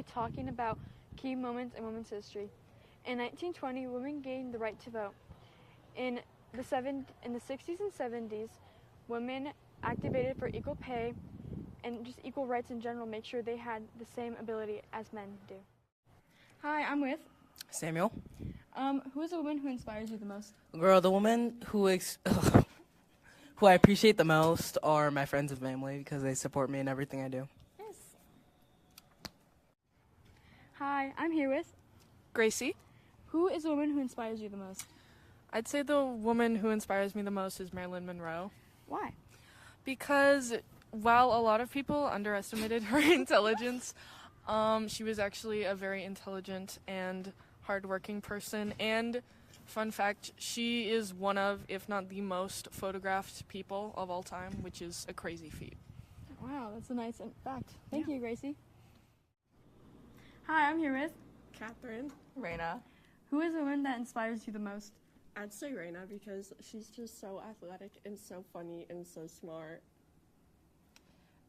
talking about key moments in women's history. In 1920, women gained the right to vote. In the 60s and 70s, women activated for equal pay and just equal rights in general, make sure they had the same ability as men do. Hi, I'm with Samuel. Who is a woman who inspires you the most? Girl, the woman who who I appreciate the most are my friends and family because they support me in everything I do. Yes. Hi, I'm here with Gracie. Who is a woman who inspires you the most? I'd say the woman who inspires me the most is Marilyn Monroe. Why? Because while a lot of people underestimated her intelligence, she was actually a very intelligent and hardworking person. And fun fact, she is one of, if not the most photographed people of all time, which is a crazy feat. Wow, that's a nice fact. Thank you, Gracie. Hi, I'm here with Catherine. Raina. Who is a woman that inspires you the most? I'd say Raina because she's just so athletic and so funny and so smart.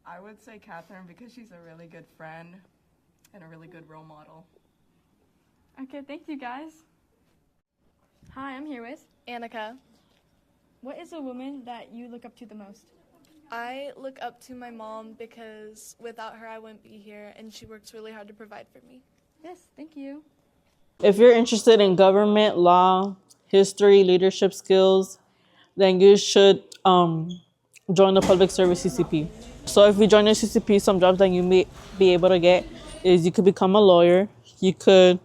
I would say Catherine because she's a really good friend and a really good role model. Okay, thank you guys. Hi, I'm here with Annika. What is a woman that you look up to the most? I look up to my mom because without her I wouldn't be here, and she works really hard to provide for me. Yes, thank you. If you're interested in government, law, history, leadership skills, then you should join the Public Service CCP. So if you join the CCP, some jobs that you may be able to get is you could become a lawyer, you could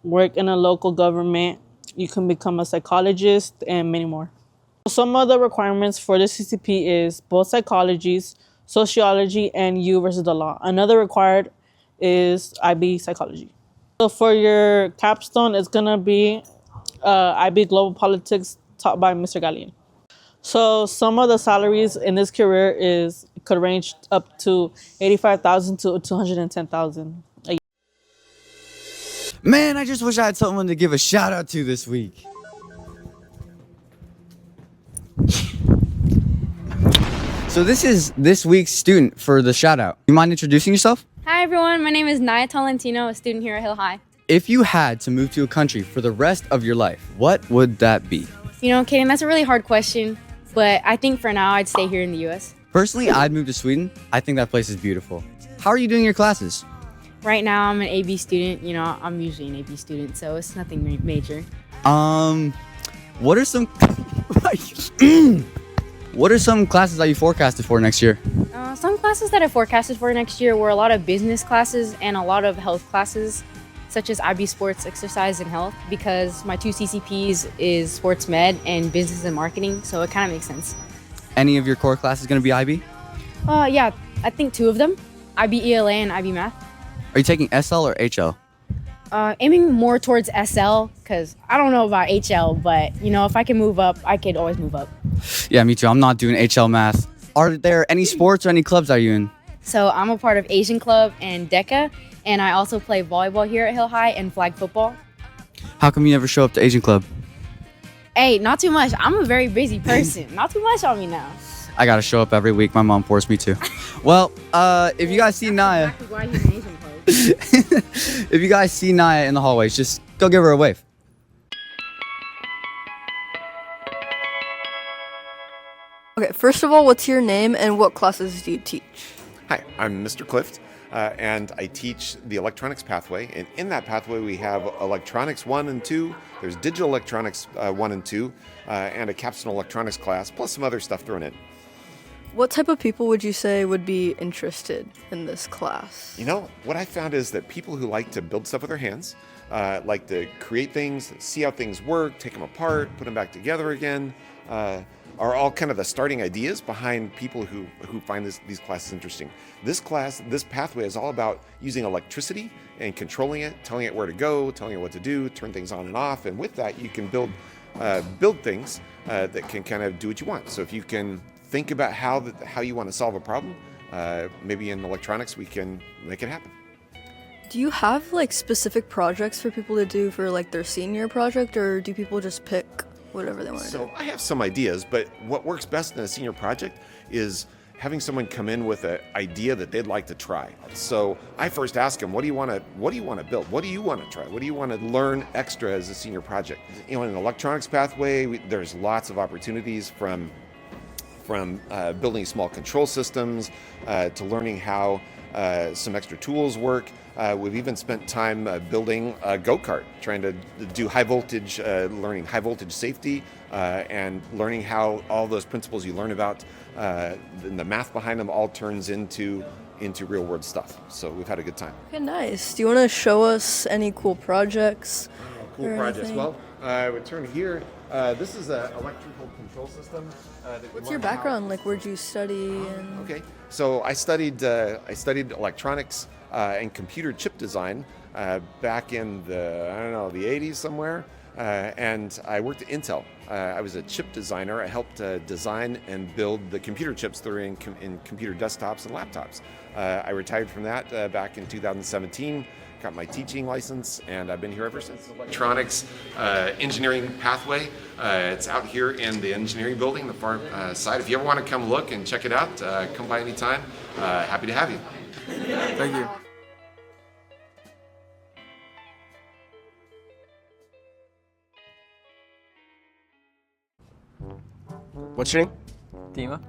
work in a local government, you can become a psychologist, and many more. Some of the requirements for the CCP is both psychologies, sociology, and you versus the law. Another required is IB psychology. So for your capstone, it's gonna be IB Global Politics taught by Mr. Gallian. So some of the salaries in this career could range up to $85,000 to $210,000 a year. Man, I just wish I had someone to give a shout out to this week. So this is this week's student for the shout out. You mind introducing yourself? Hi everyone, my name is Naya Tolentino, a student here at Hilhi. If you had to move to a country for the rest of your life, what would that be? You know, Kaden, that's a really hard question, but I think for now I'd stay here in the US. Personally, I'd move to Sweden. I think that place is beautiful. How are you doing your classes? Right now I'm an AB student, you know, I'm usually an AB student, so it's nothing major. What are some what are some classes that you forecasted for next year? Some classes that I forecasted for next year were a lot of business classes and a lot of health classes, such as IB Sports, Exercise, and Health, because my two CCPs is Sports Med and Business and Marketing, so it kind of makes sense. Any of your core classes going to be IB? Yeah, I think two of them, IB ELA and IB Math. Are you taking SL or HL? Aiming more towards SL, because I don't know about HL, but, you know, if I can move up, I could always move up. Yeah, me too. I'm not doing HL math. Are there any sports or any clubs are you in? So I'm a part of Asian Club and DECA, and I also play volleyball here at Hilhi and flag football. How come you never show up to Asian Club? Hey, not too much. I'm a very busy person. Not too much on me now. I gotta show up every week. My mom forced me to. Well, if you guys see Naya, Exactly why he's an Asian Club. if you guys see Naya in the hallways, just go give her a wave. Okay, first of all, what's your name and what classes do you teach? Hi, I'm Mr. Clift, and I teach the electronics pathway. And in that pathway, we have electronics 1 and 2. There's digital electronics 1 and 2, and a capstone electronics class, plus some other stuff thrown in. What type of people would you say would be interested in this class? You know, what I found is that people who like to build stuff with their hands, like to create things, see how things work, take them apart, put them back together again, are all kind of the starting ideas behind people who find these classes interesting. This pathway is all about using electricity and controlling it, telling it where to go, telling it what to do, turn things on and off, and with that you can build things that can kind of do what you want. So if you can think about how you want to solve a problem, maybe in electronics we can make it happen. Do you have like specific projects for people to do for like their senior project, or do people just pick whatever they want to do? So I have some ideas, but what works best in a senior project is having someone come in with an idea that they'd like to try. So I first ask them, what do you want to build? What do you want to try? What do you want to learn extra as a senior project? In an electronics pathway, there's lots of opportunities from building small control systems to learning how some extra tools work. We've even spent time building a go-kart, trying to do high voltage, learning high voltage safety, and learning how all those principles you learn about, the math behind them all turns into real world stuff. So we've had a good time. Okay, nice. Do you want to show us any cool projects? Cool projects. Well, I would turn here. This is an electrical control system. What's your background? Like, where'd you study? Okay, so I studied electronics and computer chip design back in the 80s somewhere, and I worked at Intel. I was a chip designer. I helped design and build the computer chips that are in computer desktops and laptops. I retired from that back in 2017. Got my teaching license, and I've been here ever since. Electronics engineering pathway. It's out here in the engineering building, the far side. If you ever want to come look and check it out, come by anytime. Happy to have you. Thank you. What's your name? Dima.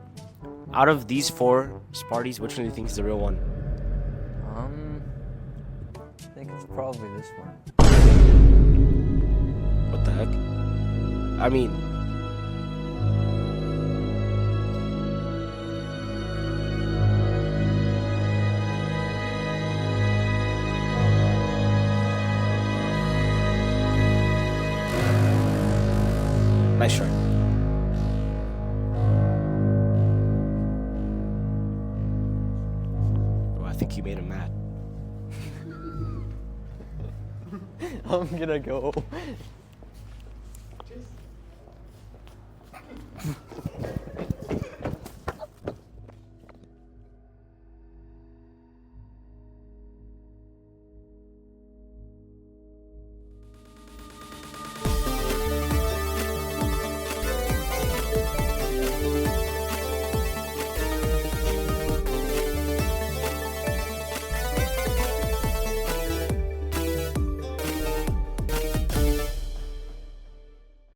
Out of these 4 Sparties, which one do you think is the real one? I think it's probably this one. What the heck? I mean... Nice try. Oh, I think you made him mad. I'm gonna go.